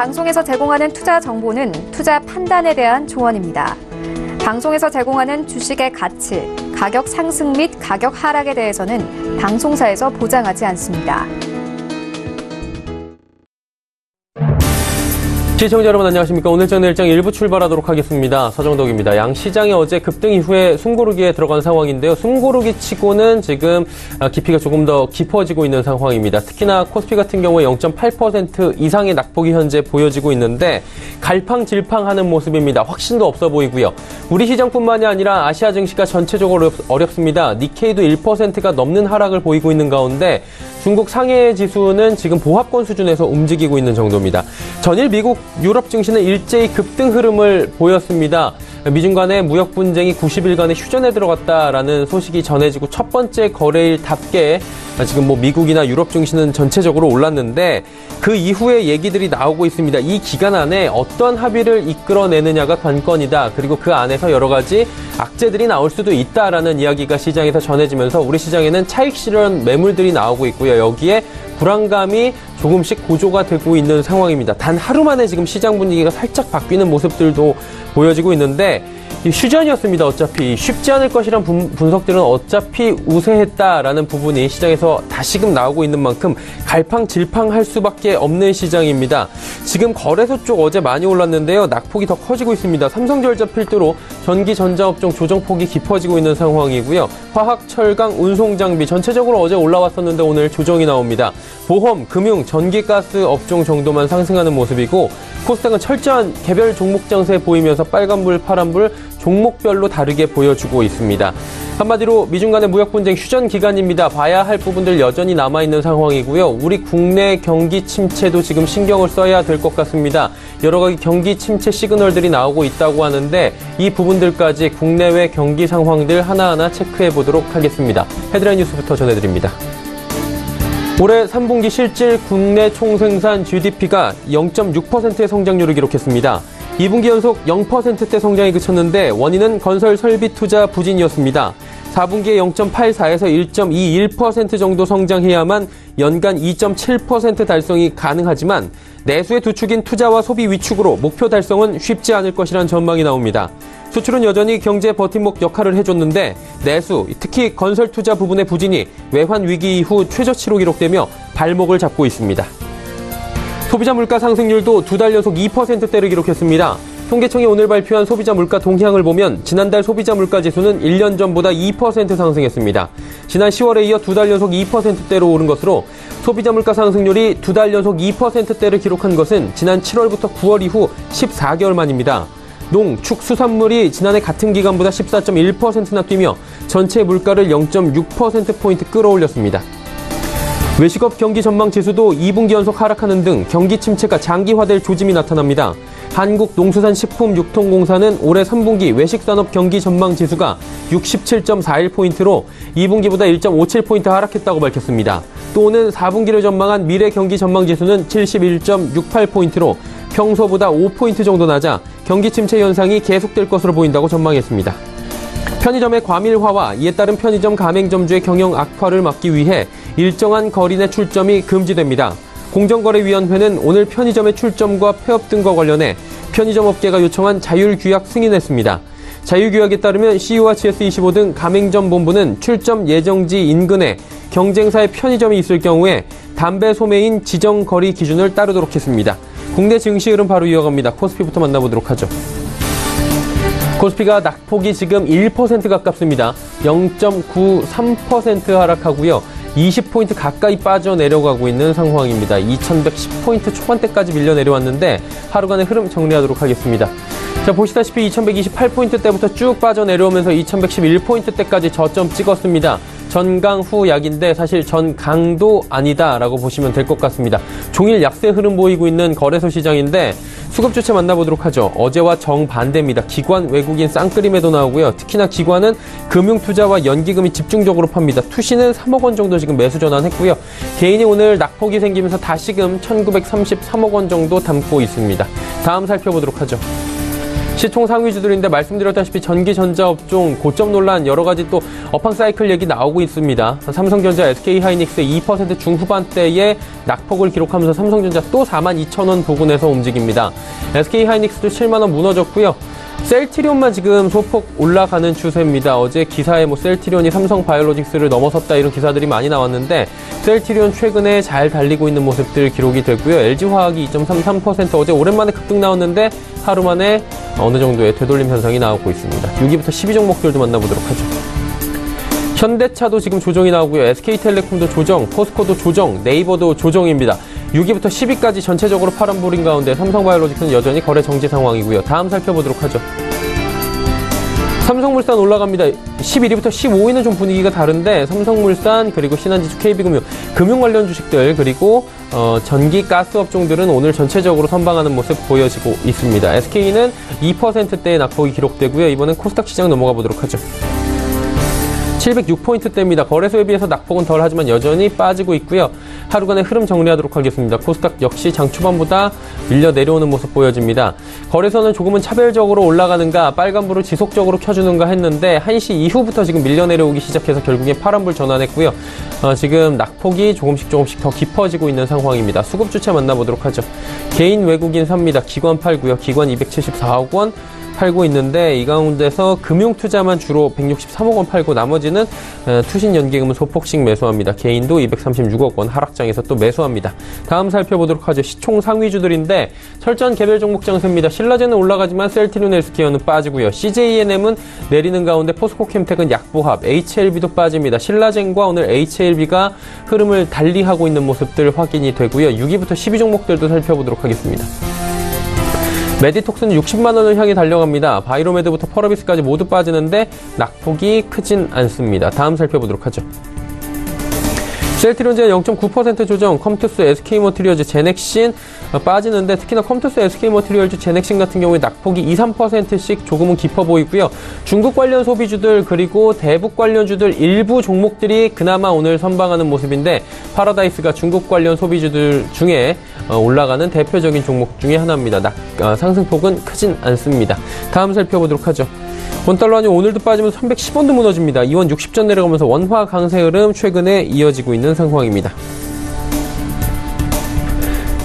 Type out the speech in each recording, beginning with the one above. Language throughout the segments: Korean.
방송에서 제공하는 투자 정보는 투자 판단에 대한 조언입니다. 방송에서 제공하는 주식의 가치, 가격 상승 및 가격 하락에 대해서는 방송사에서 보장하지 않습니다. 시청자 여러분 안녕하십니까. 오늘 전 일정 1부 출발하도록 하겠습니다. 서정덕입니다. 양 시장이 어제 급등 이후에 숨고르기에 들어간 상황인데요. 숨고르기 치고는 지금 깊이가 조금 더 깊어지고 있는 상황입니다. 특히나 코스피 같은 경우에 0.8% 이상의 낙폭이 현재 보여지고 있는데 갈팡질팡하는 모습입니다. 확신도 없어 보이고요. 우리 시장뿐만이 아니라 아시아 증시가 전체적으로 어렵습니다. 니케이도 1%가 넘는 하락을 보이고 있는 가운데 중국 상해 지수는 지금 보합권 수준에서 움직이고 있는 정도입니다. 전일 미국, 유럽 증시는 일제히 급등 흐름을 보였습니다. 미중 간의 무역 분쟁이 90일간의 휴전에 들어갔다라는 소식이 전해지고 첫 번째 거래일답게 지금 미국이나 유럽 증시는 전체적으로 올랐는데 그 이후에 얘기들이 나오고 있습니다. 이 기간 안에 어떤 합의를 이끌어내느냐가 관건이다. 그리고 그 안에서 여러 가지 악재들이 나올 수도 있다라는 이야기가 시장에서 전해지면서 우리 시장에는 차익 실현 매물들이 나오고 있고요. 여기에 불안감이 조금씩 고조가 되고 있는 상황입니다. 단 하루 만에 지금 시장 분위기가 살짝 바뀌는 모습들도 보여지고 있는데 휴전이었습니다. 어차피 쉽지 않을 것이란 분석들은 어차피 우세했다라는 부분이 시장에서 다시금 나오고 있는 만큼 갈팡질팡할 수밖에 없는 시장입니다. 지금 거래소 쪽 어제 많이 올랐는데요. 낙폭이 더 커지고 있습니다. 삼성전자 필두로 전기 전자업종 조정폭이 깊어지고 있는 상황이고요. 화학, 철강, 운송장비 전체적으로 어제 올라왔었는데 오늘 조정이 나옵니다. 보험, 금융, 전기가스 업종 정도만 상승하는 모습이고 코스닥은 철저한 개별 종목 장세 보이면서 빨간불, 파란불 종목별로 다르게 보여주고 있습니다. 한마디로 미중 간의 무역 분쟁 휴전 기간입니다. 봐야 할 부분들 여전히 남아있는 상황이고요. 우리 국내 경기 침체도 지금 신경을 써야 될 것 같습니다. 여러 가지 경기 침체 시그널들이 나오고 있다고 하는데 이 부분들까지 국내외 경기 상황들 하나하나 체크해 보도록 하겠습니다. 헤드라인 뉴스부터 전해드립니다. 올해 3분기 실질 국내 총생산 GDP가 0.6%의 성장률을 기록했습니다. 2분기 연속 0%대 성장에 그쳤는데 원인은 건설 설비 투자 부진이었습니다. 4분기에 0.84에서 1.21% 정도 성장해야만 연간 2.7% 달성이 가능하지만 내수의 두 축인 투자와 소비 위축으로 목표 달성은 쉽지 않을 것이란 전망이 나옵니다. 수출은 여전히 경제 버팀목 역할을 해줬는데 내수, 특히 건설 투자 부분의 부진이 외환 위기 이후 최저치로 기록되며 발목을 잡고 있습니다. 소비자 물가 상승률도 두 달 연속 2%대를 기록했습니다. 통계청이 오늘 발표한 소비자 물가 동향을 보면 지난달 소비자 물가 지수는 1년 전보다 2% 상승했습니다. 지난 10월에 이어 두 달 연속 2%대로 오른 것으로 소비자 물가 상승률이 두 달 연속 2%대를 기록한 것은 지난 7월부터 9월 이후 14개월 만입니다. 농, 축, 수산물이 지난해 같은 기간보다 14.1%나 뛰며 전체 물가를 0.6%포인트 끌어올렸습니다. 외식업 경기 전망 지수도 2분기 연속 하락하는 등 경기 침체가 장기화될 조짐이 나타납니다. 한국농수산식품유통공사는 올해 3분기 외식산업 경기 전망 지수가 67.41포인트로 2분기보다 1.57포인트 하락했다고 밝혔습니다. 또 오는 4분기를 전망한 미래 경기 전망 지수는 71.68포인트로 평소보다 5포인트 정도 낮아 경기 침체 현상이 계속될 것으로 보인다고 전망했습니다. 편의점의 과밀화와 이에 따른 편의점 가맹점주의 경영 악화를 막기 위해 일정한 거리 내 출점이 금지됩니다. 공정거래위원회는 오늘 편의점의 출점과 폐업 등과 관련해 편의점 업계가 요청한 자율규약 승인했습니다. 자율규약에 따르면 CU와 GS25 등 가맹점 본부는 출점 예정지 인근에 경쟁사의 편의점이 있을 경우에 담배 소매인 지정 거리 기준을 따르도록 했습니다. 국내 증시 흐름 바로 이어갑니다. 코스피부터 만나보도록 하죠. 코스피가 낙폭이 지금 1% 가깝습니다. 0.93% 하락하고요. 20포인트 가까이 빠져내려가고 있는 상황입니다. 2110포인트 초반대까지 밀려 내려왔는데 하루간의 흐름 정리하도록 하겠습니다. 자, 보시다시피 2128포인트대부터 쭉 빠져내려오면서 2111포인트대까지 저점 찍었습니다. 전강 후 약인데 사실 전강도 아니다라고 보시면 될 것 같습니다. 종일 약세 흐름 보이고 있는 거래소 시장인데 수급 주체 만나보도록 하죠. 어제와 정반대입니다. 기관, 외국인 쌍끌이 매도 나오고요. 특히나 기관은 금융투자와 연기금이 집중적으로 팝니다. 투시는 3억 원 정도 지금 매수 전환했고요. 개인이 오늘 낙폭이 생기면서 다시금 1933억 원 정도 담고 있습니다. 다음 살펴보도록 하죠. 시총 상위주들인데 말씀드렸다시피 전기 전자업종 고점 논란 여러 가지 또 업황 사이클 얘기 나오고 있습니다. 삼성전자, SK하이닉스 2% 중후반대의 낙폭을 기록하면서 삼성전자 또 42,000원 부근에서 움직입니다. SK하이닉스도 7만 원 무너졌고요. 셀트리온만 지금 소폭 올라가는 추세입니다. 어제 기사에 셀트리온이 삼성바이오로직스를 넘어섰다 이런 기사들이 많이 나왔는데 셀트리온 최근에 잘 달리고 있는 모습들 기록이 되고요. LG화학이 2.33% 어제 오랜만에 급등 나왔는데 하루 만에 어느 정도의 되돌림 현상이 나오고 있습니다. 6위부터 12종목들도 만나보도록 하죠. 현대차도 지금 조정이 나오고요. SK텔레콤도 조정, 포스코도 조정, 네이버도 조정입니다. 6위부터 10위까지 전체적으로 파란불인 가운데 삼성바이오로직스는 여전히 거래 정지 상황이고요. 다음 살펴보도록 하죠. 삼성물산 올라갑니다. 11위부터 15위는 좀 분위기가 다른데 삼성물산 그리고 신한지주, KB금융, 금융 관련 주식들 그리고 전기, 가스 업종들은 오늘 전체적으로 선방하는 모습 보여지고 있습니다. SK는 2%대의 낙폭이 기록되고요. 이번엔 코스닥 시장 넘어가 보도록 하죠. 706포인트대입니다. 거래소에 비해서 낙폭은 덜하지만 여전히 빠지고 있고요. 하루간의 흐름 정리하도록 하겠습니다. 코스닥 역시 장 초반보다 밀려 내려오는 모습 보여집니다. 거래소는 조금은 차별적으로 올라가는가 빨간불을 지속적으로 켜주는가 했는데 1시 이후부터 지금 밀려 내려오기 시작해서 결국에 파란불 전환했고요. 지금 낙폭이 조금씩 더 깊어지고 있는 상황입니다. 수급 주체 만나보도록 하죠. 개인 외국인 삽니다. 기관 팔고요. 기관 274억 원 팔고 있는데 이 가운데서 금융투자만 주로 163억 원 팔고 나머지는 투신연기금은 소폭씩 매수합니다. 개인도 236억 원 하락장에서 또 매수합니다. 다음 살펴보도록 하죠. 시총 상위주들인데 철저한 개별 종목 장세입니다. 신라젠은 올라가지만 셀트리온, SK는 빠지고요. CJENM은 내리는 가운데 포스코캠텍은 약보합, HLB도 빠집니다. 신라젠과 오늘 HLB가 흐름을 달리하고 있는 모습들 확인이 되고요. 6위부터 12 종목들도 살펴보도록 하겠습니다. 메디톡스는 60만 원을 향해 달려갑니다. 바이로메드부터 펄어비스까지 모두 빠지는데 낙폭이 크진 않습니다. 다음 살펴보도록 하죠. 셀트리온제 0.9% 조정, 컴투스, SK머티리얼즈, 제넥신 빠지는데 특히나 컴투스, SK머티리얼즈, 제넥신 같은 경우에 낙폭이 2, 3%씩 조금은 깊어 보이고요. 중국 관련 소비주들 그리고 대북 관련주들 일부 종목들이 그나마 오늘 선방하는 모습인데 파라다이스가 중국 관련 소비주들 중에 올라가는 대표적인 종목 중에 하나입니다. 상승폭은 크진 않습니다. 다음 살펴보도록 하죠. 원달러 환율 오늘도 빠지면서 310원도 무너집니다. 2원 60전 내려가면서 원화 강세 흐름 최근에 이어지고 있는 상황입니다.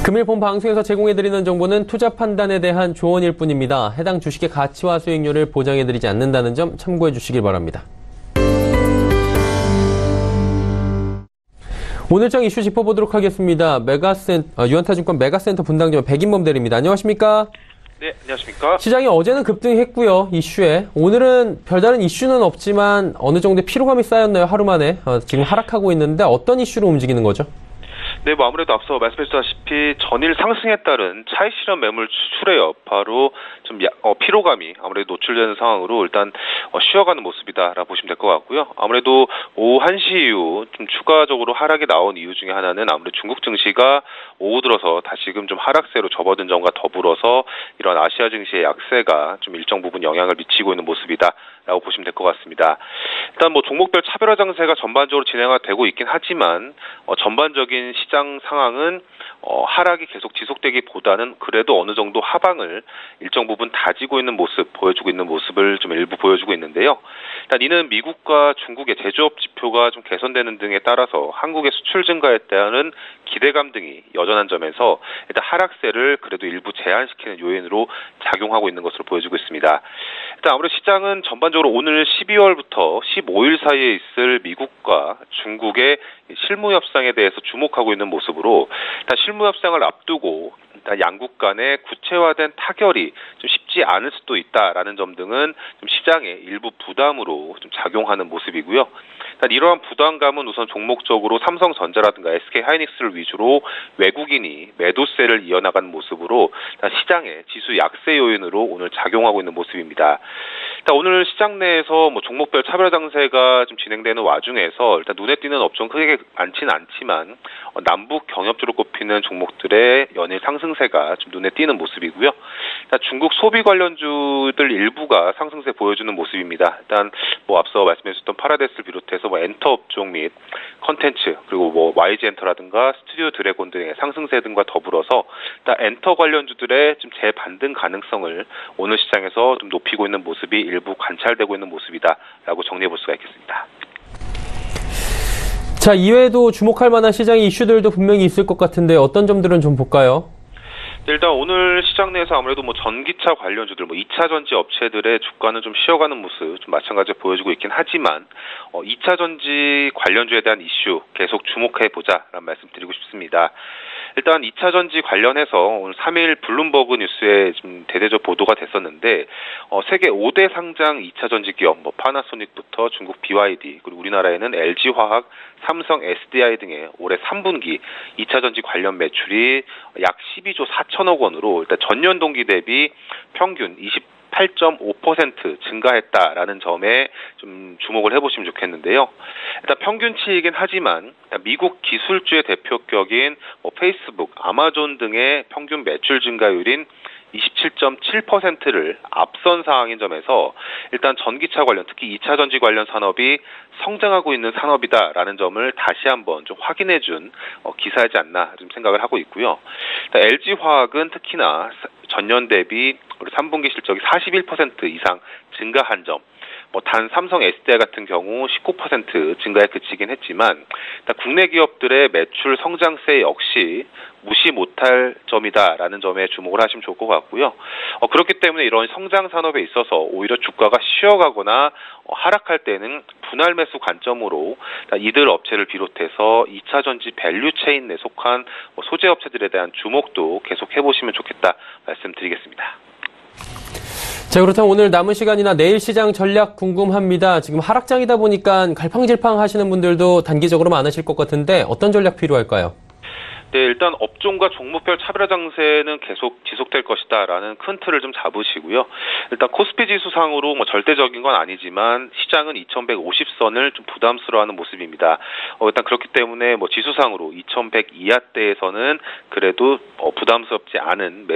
금일 본 방송에서 제공해드리는 정보는 투자 판단에 대한 조언일 뿐입니다. 해당 주식의 가치와 수익률을 보장해드리지 않는다는 점 참고해 주시길 바랍니다. 오늘장 이슈 짚어보도록 하겠습니다. 유한타증권 메가센터 분당점 백인범 대리입니다. 안녕하십니까? 네, 안녕하십니까? 시장이 어제는 급등했고요, 이슈에. 오늘은 별다른 이슈는 없지만 어느 정도의 피로감이 쌓였나요, 하루 만에? 지금 하락하고 있는데 어떤 이슈로 움직이는 거죠? 네, 아무래도 앞서 말씀해주셨다시피 전일 상승에 따른 차익 실현 매물 추출의 여파로 좀 피로감이 아무래도 노출되는 상황으로 일단 쉬어가는 모습이다라고 보시면 될 것 같고요. 아무래도 오후 1시 이후 좀 추가적으로 하락이 나온 이유 중에 하나는 아무래도 중국 증시가 오후 들어서 다시금 좀 하락세로 접어든 점과 더불어서 이런 아시아 증시의 약세가 좀 일정 부분 영향을 미치고 있는 모습이다라고 보시면 될 것 같습니다. 일단 종목별 차별화 장세가 전반적으로 진행이 되고 있긴 하지만 전반적인 시장 상황은 하락이 계속 지속되기보다는 그래도 어느 정도 하방을 일정 부분 다지고 있는 모습, 보여주고 있는 모습을 좀 일부 보여주고 있는데요. 일단 이는 미국과 중국의 제조업 지표가 좀 개선되는 등에 따라서 한국의 수출 증가에 따른 기대감 등이 여전한 점에서 일단 하락세를 그래도 일부 제한시키는 요인으로 작용하고 있는 것으로 보여지고 있습니다. 일단 아무래도 시장은 전반적으로 오늘 12월부터 15일 사이에 있을 미국과 중국의 실무 협상에 대해서 주목하고 있는 모습으로 일단 실무 협상을 앞두고 일단 양국 간의 구체화된 타결이 좀 쉽지 않을 수도 있다라는 점 등은 좀 시장의 일부 부담으로 좀 작용하는 모습이고요. 일단 이러한 부담감은 우선 종목적으로 삼성전자라든가 SK하이닉스를 위주로 외국인이 매도세를 이어나가는 모습으로 일단 시장의 지수 약세 요인으로 오늘 작용하고 있는 모습입니다. 일단 오늘 시장 내에서 종목별 차별 장세가 좀 진행되는 와중에서 일단 눈에 띄는 업종 크게 많지는 않지만 남북 경협주로 꼽히는 종목들의 연일 상승세가 좀 눈에 띄는 모습이고요. 중국 소비 관련주들 일부가 상승세 보여주는 모습입니다. 일단 뭐 앞서 말씀해주셨던 파라데스를 비롯해서 뭐 엔터 업종 및 컨텐츠 그리고 뭐 YG 엔터라든가 스튜디오 드래곤 등의 상승세 등과 더불어서 일단 엔터 관련주들의 좀 재반등 가능성을 오늘 시장에서 좀 높이고 있는 모습이 일부 관찰되고 있는 모습이다라고 정리해 볼 수가 있겠습니다. 자, 이외에도 주목할 만한 시장 이슈들도 분명히 있을 것 같은데 어떤 점들은 좀 볼까요? 일단 오늘 시장 내에서 아무래도 뭐 전기차 관련주들, 뭐 2차 전지 업체들의 주가는 좀 쉬어가는 모습 좀 마찬가지로 보여주고 있긴 하지만 2차 전지 관련주에 대한 이슈 계속 주목해 보자라는 말씀 드리고 싶습니다. 일단 2차 전지 관련해서 오늘 3일 블룸버그 뉴스에 좀 대대적 보도가 됐었는데 세계 5대 상장 2차 전지 기업 뭐 파나소닉부터 중국 BYD 그리고 우리나라에는 LG화학, 삼성 SDI 등의 올해 3분기 2차 전지 관련 매출이 약 12조 4천억 원으로 일단 전년 동기 대비 평균 8.5% 증가했다라는 점에 좀 주목을 해보시면 좋겠는데요. 일단 평균치이긴 하지만 미국 기술주의 대표격인 뭐 페이스북, 아마존 등의 평균 매출 증가율인 27.7%를 앞선 상황인 점에서 일단 전기차 관련, 특히 2차 전지 관련 산업이 성장하고 있는 산업이다라는 점을 다시 한번 좀 확인해준 기사이지 않나 좀 생각을 하고 있고요. LG화학은 특히나 전년 대비 우리 3분기 실적이 41% 이상 증가한 점, 단 삼성 SDI 같은 경우 19% 증가에 그치긴 했지만 국내 기업들의 매출 성장세 역시 무시 못할 점이다라는 점에 주목을 하시면 좋을 것 같고요. 그렇기 때문에 이런 성장 산업에 있어서 오히려 주가가 쉬어가거나 하락할 때는 분할 매수 관점으로 이들 업체를 비롯해서 2차 전지 밸류 체인에 속한 소재 업체들에 대한 주목도 계속 해보시면 좋겠다 말씀드리겠습니다. 자, 그렇다면 오늘 남은 시간이나 내일 시장 전략 궁금합니다. 지금 하락장이다 보니까 갈팡질팡 하시는 분들도 단기적으로 많으실 것 같은데 어떤 전략 필요할까요? 네, 일단 업종과 종목별 차별화 장세는 계속 지속될 것이다라는 큰 틀을 좀 잡으시고요. 일단 코스피 지수상으로 뭐 절대적인 건 아니지만 시장은 2150선을 좀 부담스러워하는 모습입니다. 일단 그렇기 때문에 뭐 지수상으로 2100 이하대에서는 그래도 부담스럽지 않은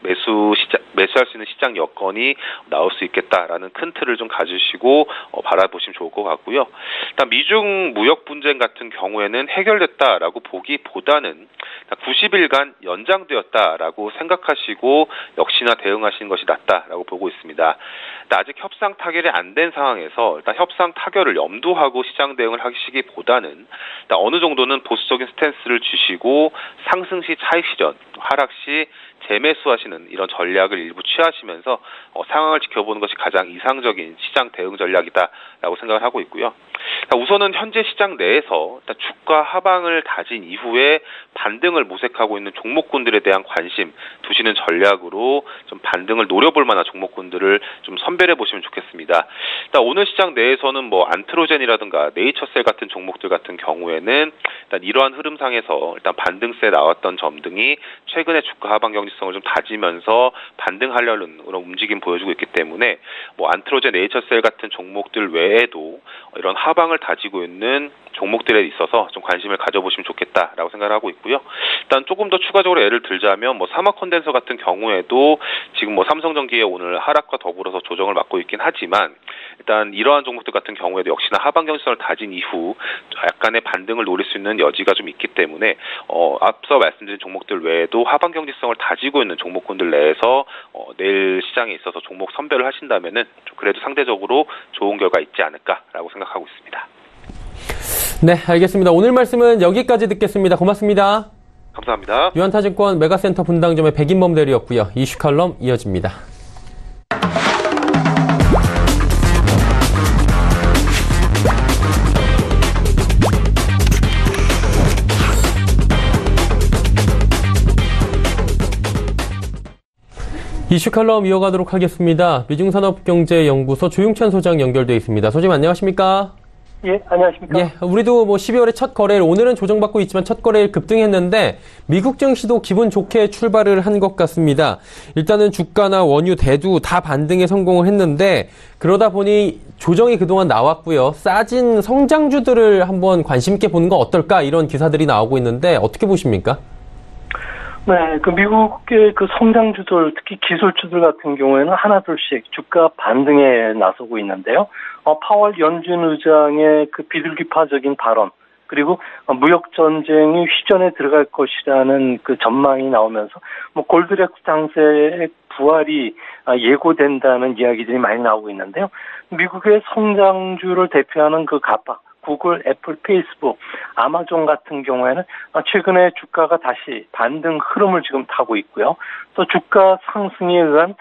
매수할 수 있는 시장 여건이 나올 수 있겠다라는 큰 틀을 좀 가지시고 바라보시면 좋을 것 같고요. 일단 미중 무역 분쟁 같은 경우에는 해결됐다라고 보기보다는 90일간 연장되었다라고 생각하시고 역시나 대응하시는 것이 낫다라고 보고 있습니다. 아직 협상 타결이 안 된 상황에서 일단 협상 타결을 염두하고 시장 대응을 하시기보다는 일단 어느 정도는 보수적인 스탠스를 주시고 상승 시 차익 실현, 하락 시 재매수하시는 이런 전략을 일부 취하시면서 상황을 지켜보는 것이 가장 이상적인 시장 대응 전략이다라고 생각을 하고 있고요. 우선은 현재 시장 내에서 주가 하방을 다진 이후에 반등을 모색하고 있는 종목군들에 대한 관심 두시는 전략으로 좀 반등을 노려볼 만한 종목군들을 좀 선별해 보시면 좋겠습니다. 일단 오늘 시장 내에서는 뭐 안트로젠이라든가 네이처셀 같은 종목들 같은 경우에는 일단 이러한 흐름상에서 일단 반등세 나왔던 점 등이 최근에 주가 하방 경직성을 좀 다지면서 반등하려는 그런 움직임 보여주고 있기 때문에 뭐 안트로젠, 네이처셀 같은 종목들 외에도 이런 하방을 다지고 있는 종목들에 있어서 좀 관심을 가져보시면 좋겠다라고 생각을 하고 있고요. 일단 조금 더 추가적으로 예를 들자면 뭐 사막 콘덴서 같은 경우에도 지금 뭐 삼성전기의 오늘 하락과 더불어서 조정을 맞고 있긴 하지만 일단 이러한 종목들 같은 경우에도 역시나 하방 경직성을 다진 이후 약간의 반등을 노릴 수 있는 여지가 좀 있기 때문에 앞서 말씀드린 종목들 외에도 하방 경직성을 다지고 있는 종목군들 내에서 내일 시장에 있어서 종목 선별을 하신다면은 그래도 상대적으로 좋은 결과 있지 않을까라고 생각하고 있습니다. 네, 알겠습니다. 오늘 말씀은 여기까지 듣겠습니다. 고맙습니다. 감사합니다. 유한타증권 메가센터 분당점의 백인범 대리였고요. 이슈 칼럼 이어집니다. 이슈 칼럼 이어가도록 하겠습니다. 미중산업경제연구소 조용찬 소장 연결되어 있습니다. 소장님 안녕하십니까? 예, 안녕하십니까? 예, 우리도 뭐 12월에 첫 거래일, 오늘은 조정받고 있지만 첫 거래일 급등했는데 미국 증시도 기분 좋게 출발을 한 것 같습니다. 일단은 주가나 원유, 대두 다 반등에 성공을 했는데 그러다 보니 조정이 그동안 나왔고요. 싸진 성장주들을 한번 관심 있게 보는 거 어떨까 이런 기사들이 나오고 있는데 어떻게 보십니까? 네, 그 미국의 그 성장주들, 특히 기술주들 같은 경우에는 하나둘씩 주가 반등에 나서고 있는데요. 파월 연준 의장의 그 비둘기파적인 발언, 그리고 무역 전쟁이 휘전에 들어갈 것이라는 그 전망이 나오면서 뭐 골드렉스 장세의 부활이 예고된다는 이야기들이 많이 나오고 있는데요. 미국의 성장주를 대표하는 그 가파, 구글, 애플, 페이스북, 아마존 같은 경우에는 최근에 주가가 다시 반등 흐름을 지금 타고 있고요. 또 주가 상승에 의한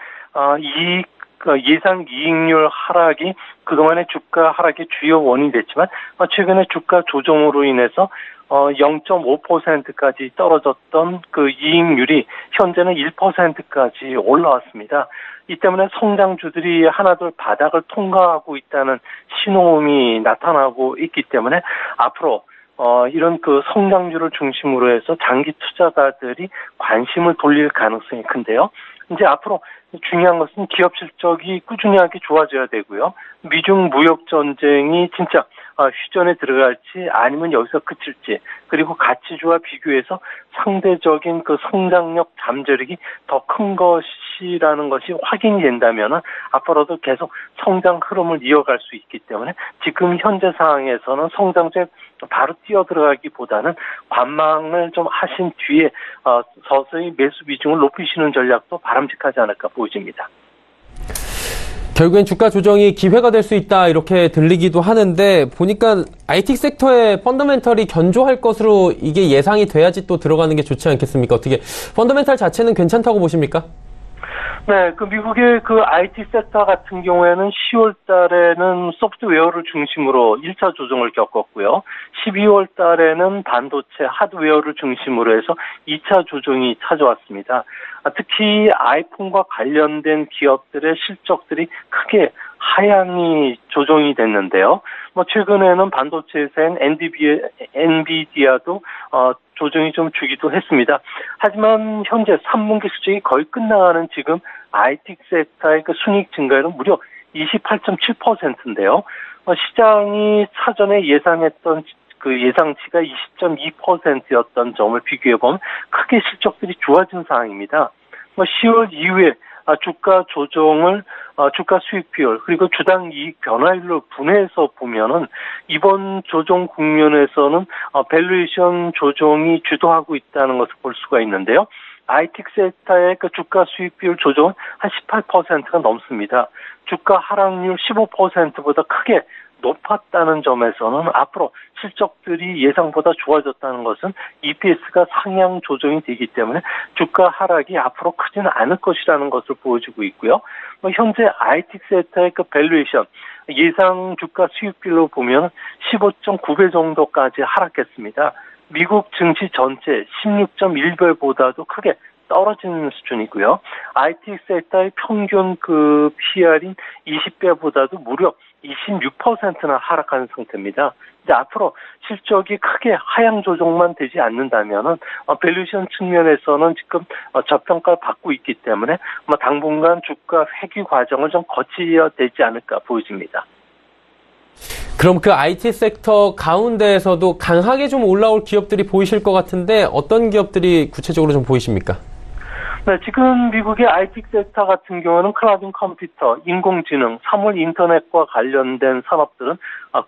예상 이익률 하락이 그동안의 주가 하락의 주요 원인이 됐지만 최근에 주가 조정으로 인해서 0.5%까지 떨어졌던 그 이익률이 현재는 1%까지 올라왔습니다. 이 때문에 성장주들이 하나둘 바닥을 통과하고 있다는 신호음이 나타나고 있기 때문에 앞으로 이런 그 성장주를 중심으로 해서 장기 투자자들이 관심을 돌릴 가능성이 큰데요. 이제 앞으로 중요한 것은 기업 실적이 꾸준하게 좋아져야 되고요. 미중 무역 전쟁이 진짜 휴전에 들어갈지 아니면 여기서 그칠지, 그리고 가치주와 비교해서 상대적인 그 성장력 잠재력이 더 큰 것이라는 것이 확인이 된다면 앞으로도 계속 성장 흐름을 이어갈 수 있기 때문에 지금 현재 상황에서는 성장주에 바로 뛰어들어가기보다는 관망을 좀 하신 뒤에 서서히 매수 비중을 높이시는 전략도 바람직하지 않을까 보여집니다. 결국엔 주가 조정이 기회가 될 수 있다 이렇게 들리기도 하는데 보니까 IT 섹터의 펀더멘털이 견조할 것으로 이게 예상이 돼야지 또 들어가는 게 좋지 않겠습니까? 어떻게 펀더멘털 자체는 괜찮다고 보십니까? 네, 그 미국의 그 IT 섹터 같은 경우에는 10월 달에는 소프트웨어를 중심으로 1차 조정을 겪었고요. 12월 달에는 반도체 하드웨어를 중심으로 해서 2차 조정이 찾아왔습니다. 특히 아이폰과 관련된 기업들의 실적들이 크게 하향이 조정이 됐는데요. 뭐 최근에는 반도체 회사인 엔비디아도 조정이 좀 주기도 했습니다. 하지만 현재 3분기 수익이 거의 끝나가는 지금 IT 섹터의 그 순이익 증가율은 무려 28.7%인데요. 시장이 사전에 예상했던 그 예상치가 20.2%였던 점을 비교해보면 크게 실적들이 좋아진 상황입니다. 10월 이후에 주가 조정을 주가 수익 비율 그리고 주당 이익 변화율로 분해해서 보면은 이번 조정 국면에서는 밸류에이션 조정이 주도하고 있다는 것을 볼 수가 있는데요. IT 섹터의 그 주가 수익 비율 조정은 한 18%가 넘습니다. 주가 하락률 15%보다 크게 높았다는 점에서는 앞으로 실적들이 예상보다 좋아졌다는 것은 EPS가 상향 조정이 되기 때문에 주가 하락이 앞으로 크지는 않을 것이라는 것을 보여주고 있고요. 현재 IT 섹터의 그 밸류에이션 예상 주가 수익비로 보면 15.9배 정도까지 하락했습니다. 미국 증시 전체 16.1배보다도 크게 떨어지는 수준이고요. IT 섹터의 평균 그 PR인 20배보다도 무려 26%나 하락하는 상태입니다. 이제 앞으로 실적이 크게 하향 조정만 되지 않는다면은 밸류에이션 측면에서는 지금 저평가를 받고 있기 때문에 당분간 주가 회귀 과정을 좀 거쳐야 되지 않을까 보여집니다. 그럼 그 IT 섹터 가운데에서도 강하게 좀 올라올 기업들이 보이실 것 같은데 어떤 기업들이 구체적으로 좀 보이십니까? 네, 지금 미국의 IT 섹터 같은 경우는 클라우드 컴퓨터, 인공지능, 사물 인터넷과 관련된 산업들은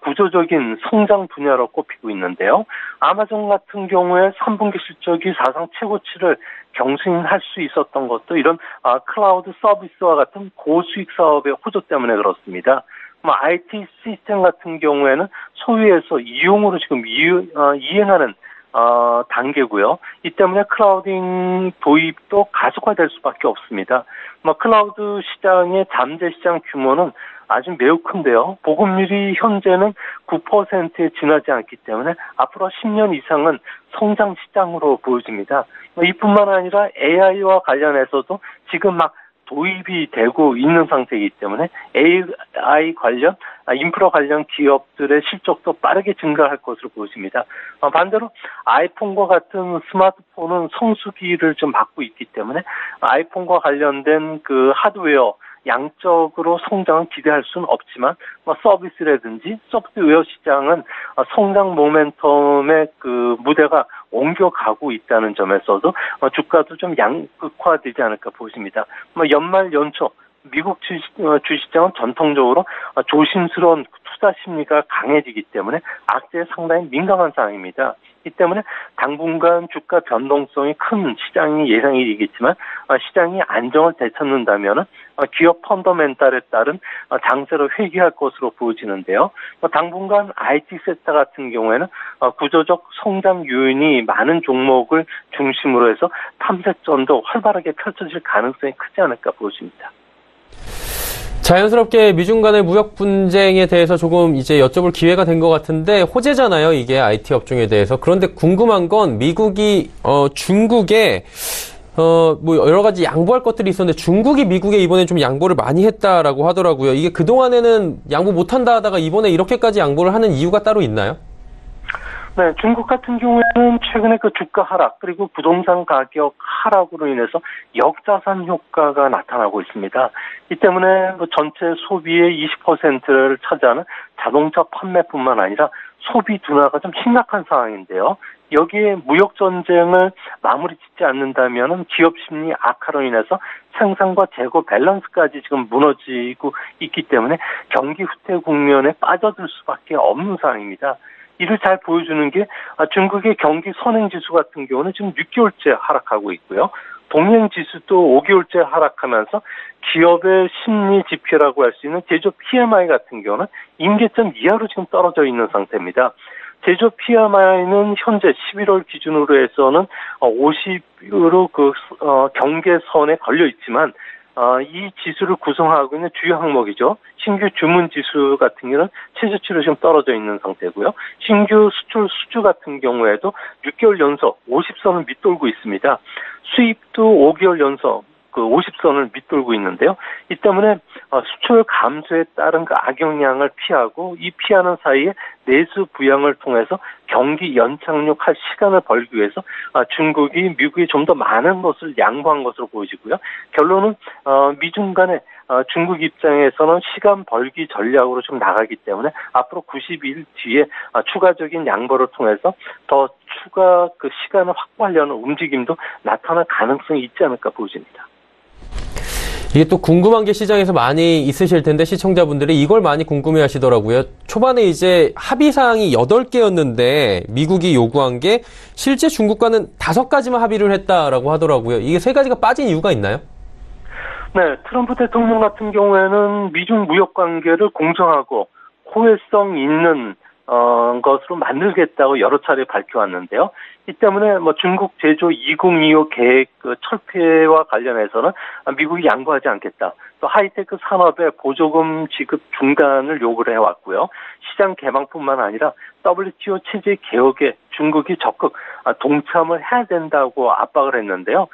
구조적인 성장 분야로 꼽히고 있는데요. 아마존 같은 경우에 3분기 실적이 사상 최고치를 경신할 수 있었던 것도 이런 클라우드 서비스와 같은 고수익 사업의 호조 때문에 그렇습니다. IT 시스템 같은 경우에는 소유해서 이용으로 지금 이행하는 단계고요. 이 때문에 클라우딩 도입도 가속화될 수밖에 없습니다. 클라우드 시장의 잠재 시장 규모는 아주 매우 큰데요. 보급률이 현재는 9%에 지나지 않기 때문에 앞으로 10년 이상은 성장 시장으로 보여집니다. 이뿐만 아니라 AI와 관련해서도 지금 도입이 되고 있는 상태이기 때문에 AI 관련, 인프라 관련 기업들의 실적도 빠르게 증가할 것으로 보여집니다. 반대로 아이폰과 같은 스마트폰은 성수기를 좀 맞고 있기 때문에 아이폰과 관련된 그 하드웨어 양적으로 성장을 기대할 수는 없지만 서비스라든지 소프트웨어 시장은 성장 모멘텀의 그 무대가 옮겨가고 있다는 점에서도 주가도 좀 양극화되지 않을까 보십니다. 연말 연초 미국 주식시장은 전통적으로 조심스러운 투자 심리가 강해지기 때문에 악재에 상당히 민감한 상황입니다. 이 때문에 당분간 주가 변동성이 큰 시장이 예상이겠지만 시장이 안정을 되찾는다면 기업 펀더멘탈에 따른 장세로 회귀할 것으로 보여지는데요. 당분간 IT 섹터 같은 경우에는 구조적 성장 요인이 많은 종목을 중심으로 해서 탐색전도 활발하게 펼쳐질 가능성이 크지 않을까 보여집니다. 자연스럽게 미중 간의 무역 분쟁에 대해서 조금 이제 여쭤볼 기회가 된 것 같은데 호재잖아요, 이게 IT 업종에 대해서. 그런데 궁금한 건 미국이 중국에 뭐 여러 가지 양보할 것들이 있었는데 중국이 미국에 이번에 좀 양보를 많이 했다라고 하더라고요. 이게 그동안에는 양보 못한다 하다가 이번에 이렇게까지 양보를 하는 이유가 따로 있나요? 네, 중국 같은 경우에는 최근에 그 주가 하락 그리고 부동산 가격 하락으로 인해서 역자산 효과가 나타나고 있습니다. 이 때문에 전체 소비의 20%를 차지하는 자동차 판매뿐만 아니라 소비 둔화가 좀 심각한 상황인데요. 여기에 무역 전쟁을 마무리 짓지 않는다면 기업 심리 악화로 인해서 생산과 재고 밸런스까지 지금 무너지고 있기 때문에 경기 후퇴 국면에 빠져들 수밖에 없는 상황입니다. 이를 잘 보여주는 게 중국의 경기 선행지수 같은 경우는 지금 6개월째 하락하고 있고요. 동행지수도 5개월째 하락하면서 기업의 심리 지표라고 할 수 있는 제조 PMI 같은 경우는 임계점 이하로 지금 떨어져 있는 상태입니다. 제조 PMI는 현재 11월 기준으로 해서는 50으로 경계선에 걸려 있지만 이 지수를 구성하고 있는 주요 항목이죠. 신규 주문 지수 같은 경우는 최저치로 지금 떨어져 있는 상태고요. 신규 수출 수주 같은 경우에도 6개월 연속 50선을 밑돌고 있습니다. 수입도 5개월 연속 50선을 밑돌고 있는데요. 이 때문에 수출 감소에 따른 그 악영향을 피하고 이 피하는 사이에 내수 부양을 통해서 경기 연착륙할 시간을 벌기 위해서 중국이 미국이 좀 더 많은 것을 양보한 것으로 보여지고요. 결론은 미중 간에 중국 입장에서는 시간 벌기 전략으로 좀 나가기 때문에 앞으로 90일 뒤에 추가적인 양보를 통해서 더 추가 그 시간을 확보하려는 움직임도 나타날 가능성이 있지 않을까 보여집니다. 이게 또 궁금한 게 시장에서 많이 있으실 텐데 시청자분들이 이걸 많이 궁금해 하시더라고요. 초반에 이제 합의사항이 8개였는데 미국이 요구한 게 실제 중국과는 5가지만 합의를 했다라고 하더라고요. 이게 3가지가 빠진 이유가 있나요? 네, 트럼프 대통령 같은 경우에는 미중 무역 관계를 공정하고 호혜성 있는 것으로 만들겠다고 여러 차례 밝혀왔는데요. 이 때문에 중국 제조 2025 계획 철폐와 관련해서는 미국이 양보하지 않겠다. 또 하이테크 산업의 보조금 지급 중단을 요구를 해왔고요. 시장 개방뿐만 아니라 WTO 체제 개혁에 중국이 적극 동참을 해야 된다고 압박을 했는데요.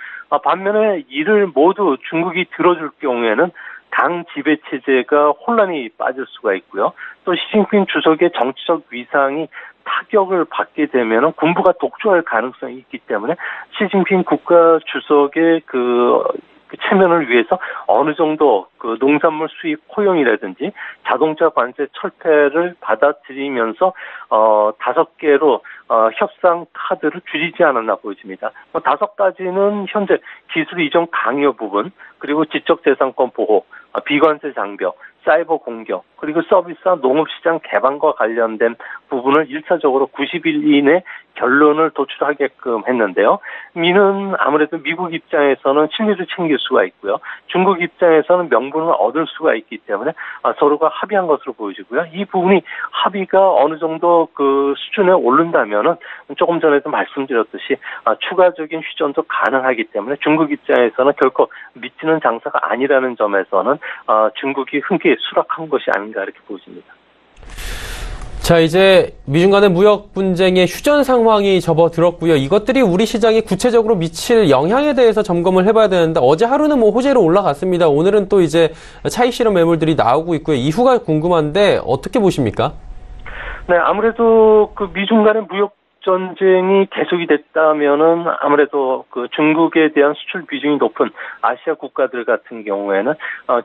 반면에 이를 모두 중국이 들어줄 경우에는 당 지배 체제가 혼란이 빠질 수가 있고요. 또 시진핑 주석의 정치적 위상이 타격을 받게 되면 군부가 독주할 가능성이 있기 때문에 시진핑 국가 주석의 그 체면을 위해서 어느 정도 그 농산물 수입 포용이라든지 자동차 관세 철폐를 받아들이면서 5개로 협상 카드를 줄이지 않았나 보여집니다. 5가지는 현재 기술 이전 강요 부분, 그리고 지적재산권 보호, 비관세 장벽, 사이버 공격, 그리고 서비스와 농업시장 개방과 관련된 부분을 1차적으로 90일 이내 결론을 도출하게끔 했는데요. 미는 아무래도 미국 입장에서는 신뢰를 챙길 수가 있고요. 중국 입장에서는 명분을 얻을 수가 있기 때문에 서로가 합의한 것으로 보여지고요. 이 부분이 합의가 어느 정도 그 수준에 오른다면은 조금 전에도 말씀드렸듯이 추가적인 휴전도 가능하기 때문에 중국 입장에서는 결코 미치는 장사가 아니라는 점에서는 중국이 흔쾌히 수락한 것이 아닌가 이렇게 보여집니다. 자, 이제 미중 간의 무역 분쟁의 휴전 상황이 접어들었고요. 이것들이 우리 시장에 구체적으로 미칠 영향에 대해서 점검을 해봐야 되는데 어제 하루는 호재로 올라갔습니다. 오늘은 또 이제 차익 실현 매물들이 나오고 있고요. 이후가 궁금한데 어떻게 보십니까? 네, 아무래도 그 미중 간의 무역 전쟁이 계속이 됐다면은 아무래도 그 중국에 대한 수출 비중이 높은 아시아 국가들 같은 경우에는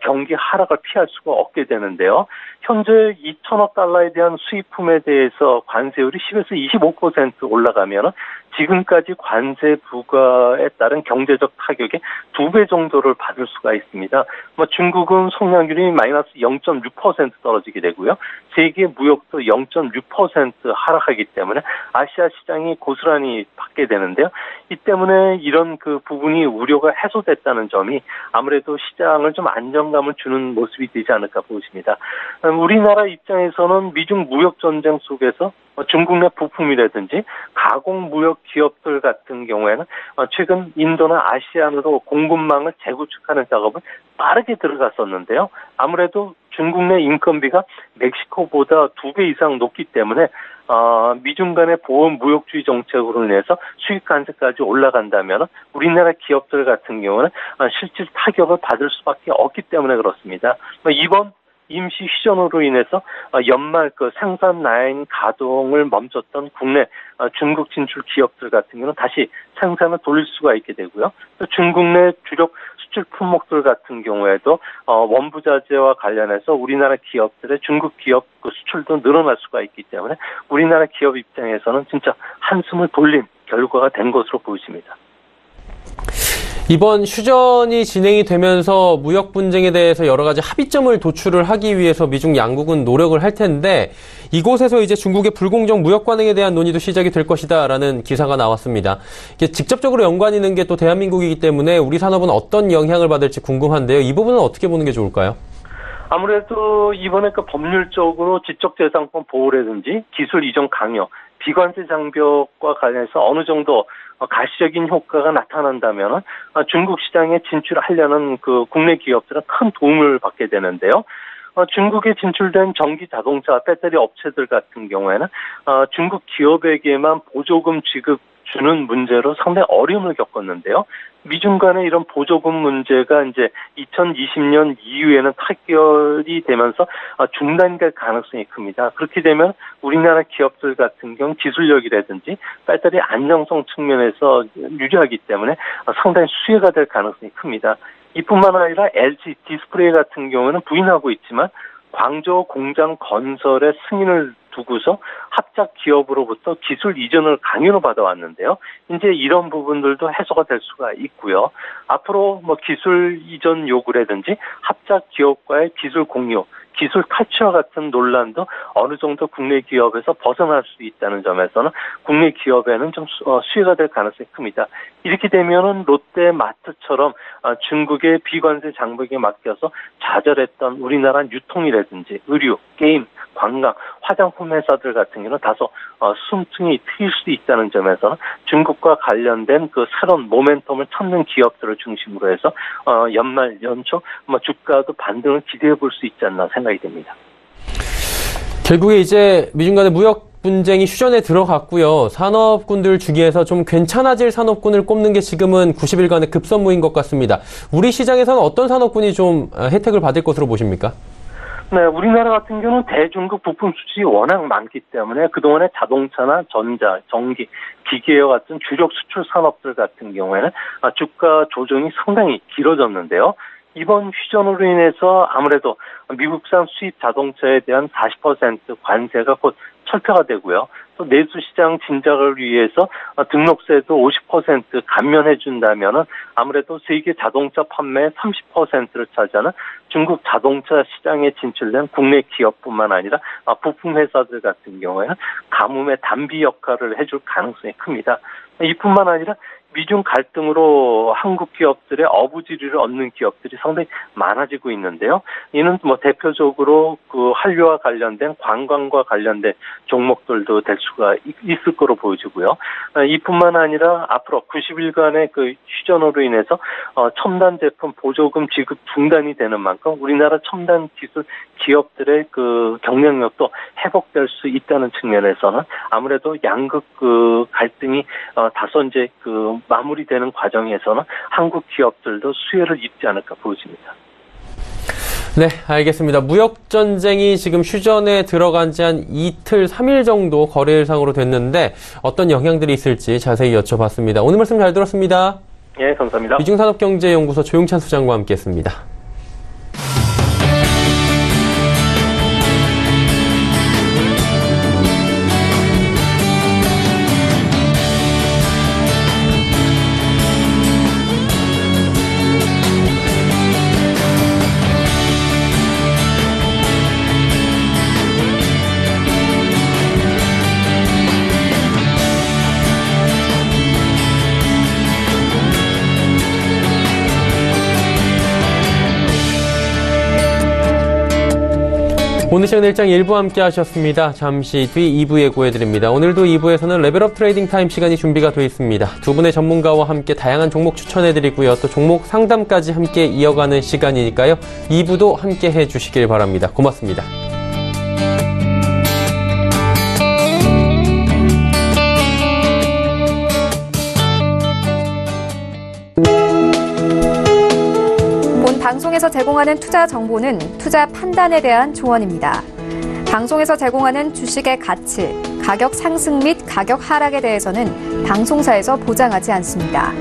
경기 하락을 피할 수가 없게 되는데요. 현재 2천억 달러에 대한 수입품에 대해서 관세율이 10에서 25% 올라가면은 지금까지 관세 부과에 따른 경제적 타격의 2배 정도를 받을 수가 있습니다. 중국은 성장률이 마이너스 0.6% 떨어지게 되고요. 세계 무역도 0.6% 하락하기 때문에 아시아 시장이 고스란히 받게 되는데요. 이 때문에 이런 그 부분이 우려가 해소됐다는 점이 아무래도 시장을 좀 안정감을 주는 모습이 되지 않을까 보십니다. 우리나라 입장에서는 미중 무역 전쟁 속에서 중국 내 부품이라든지 가공 무역 기업들 같은 경우에는 최근 인도나 아시아나도 공급망을 재구축하는 작업을 빠르게 들어갔었는데요. 아무래도 중국 내 인건비가 멕시코보다 2배 이상 높기 때문에 미중 간의 보험 무역주의 정책으로 인해서 수익 관세까지 올라간다면 우리나라 기업들 같은 경우는 실질 타격을 받을 수밖에 없기 때문에 그렇습니다. 이번 임시 휴전으로 인해서 연말 그 생산 라인 가동을 멈췄던 국내 중국 진출 기업들 같은 경우는 다시 생산을 돌릴 수가 있게 되고요. 또 중국 내 주력 수출 품목들 같은 경우에도 원부자재와 관련해서 우리나라 기업들의 중국 기업 그 수출도 늘어날 수가 있기 때문에 우리나라 기업 입장에서는 진짜 한숨을 돌린 결과가 된 것으로 보입니다. 이번 휴전이 진행이 되면서 무역 분쟁에 대해서 여러 가지 합의점을 도출을 하기 위해서 미중 양국은 노력을 할 텐데 이곳에서 이제 중국의 불공정 무역 관행에 대한 논의도 시작이 될 것이다라는 기사가 나왔습니다. 이게 직접적으로 연관 있는 게 또 대한민국이기 때문에 우리 산업은 어떤 영향을 받을지 궁금한데요. 이 부분은 어떻게 보는 게 좋을까요? 아무래도 이번에 그 법률적으로 지적재산권 보호라든지 기술 이전 강요, 비관세 장벽과 관련해서 어느 정도 가시적인 효과가 나타난다면 중국 시장에 진출하려는 그 국내 기업들은 큰 도움을 받게 되는데요. 중국에 진출된 전기 자동차 배터리 업체들 같은 경우에는 중국 기업에게만 보조금 지급 주는 문제로 상당히 어려움을 겪었는데요. 미중 간의 이런 보조금 문제가 이제 2020년 이후에는 타결이 되면서 중단될 가능성이 큽니다. 그렇게 되면 우리나라 기업들 같은 경우 기술력이라든지 배터리 안정성 측면에서 유리하기 때문에 상당히 수혜가 될 가능성이 큽니다. 이뿐만 아니라 LG 디스플레이 같은 경우는 부인하고 있지만 광저우 공장 건설의 승인을 두고서 합작 기업으로부터 기술 이전을 강요로 받아왔는데요. 이제 이런 부분들도 해소가 될 수가 있고요. 앞으로 기술 이전 요구라든지 합작 기업과의 기술 공유, 기술 탈취와 같은 논란도 어느 정도 국내 기업에서 벗어날 수 있다는 점에서는 국내 기업에는 좀 수혜가 될 가능성이 큽니다. 이렇게 되면은 롯데마트처럼 중국의 비관세 장벽에 맡겨서 좌절했던 우리나라 유통이라든지 의류, 게임, 관광, 화장품 회사들 같은 경우는 다소 숨통이 트일 수도 있다는 점에서는 중국과 관련된 그 새로운 모멘텀을 찾는 기업들을 중심으로 해서 연말 연초 주가도 반등을 기대해 볼 수 있지 않나 생각이 됩니다. 결국에 이제 미중 간의 무역 분쟁이 휴전에 들어갔고요. 산업군들 중에서 좀 괜찮아질 산업군을 꼽는 게 지금은 90일간의 급선무인 것 같습니다. 우리 시장에서는 어떤 산업군이 좀 혜택을 받을 것으로 보십니까? 네, 우리나라 같은 경우는 대중국 부품 수출이 워낙 많기 때문에 그동안에 자동차나 전자, 전기, 기계와 같은 주력 수출 산업들 같은 경우에는 주가 조정이 상당히 길어졌는데요. 이번 휴전으로 인해서 아무래도 미국산 수입 자동차에 대한 40% 관세가 곧 철폐가 되고요. 또 내수시장 진작을 위해서 등록세도 50% 감면해 준다면은 아무래도 세계 자동차 판매의 30%를 차지하는 중국 자동차 시장에 진출된 국내 기업뿐만 아니라 부품 회사들 같은 경우에는 가뭄의 단비 역할을 해줄 가능성이 큽니다. 이뿐만 아니라 미중 갈등으로 한국 기업들의 어부지리를 얻는 기업들이 상당히 많아지고 있는데요. 이는 대표적으로 그 한류와 관련된 관광과 관련된 종목들도 될 수가 있을 거로 보여지고요. 이뿐만 아니라 앞으로 90일간의 그 휴전으로 인해서 첨단 제품 보조금 지급 중단이 되는 만큼 우리나라 첨단 기술 기업들의 그 경쟁력도 회복될 수 있다는 측면에서는 아무래도 양극 그 갈등이 다소 이제 그 마무리되는 과정에서는 한국 기업들도 수혜를 입지 않을까 보여집니다. 네, 알겠습니다. 무역전쟁이 지금 휴전에 들어간 지 한 이틀, 3일 정도 거래일상으로 됐는데 어떤 영향들이 있을지 자세히 여쭤봤습니다. 오늘 말씀 잘 들었습니다. 예, 감사합니다. 이중산업경제연구소 조용찬 수장과 함께했습니다. 오늘 시간 일장 1부 함께 하셨습니다. 잠시 뒤 2부 예고해드립니다. 오늘도 2부에서는 레벨업 트레이딩 타임 시간이 준비가 되어 있습니다. 두 분의 전문가와 함께 다양한 종목 추천해드리고요. 또 종목 상담까지 함께 이어가는 시간이니까요. 2부도 함께 해주시길 바랍니다. 고맙습니다. 방송에서 제공하는 투자 정보는 투자 판단에 대한 조언입니다. 방송에서 제공하는 주식의 가치, 가격 상승 및 가격 하락에 대해서는 방송사에서 보장하지 않습니다.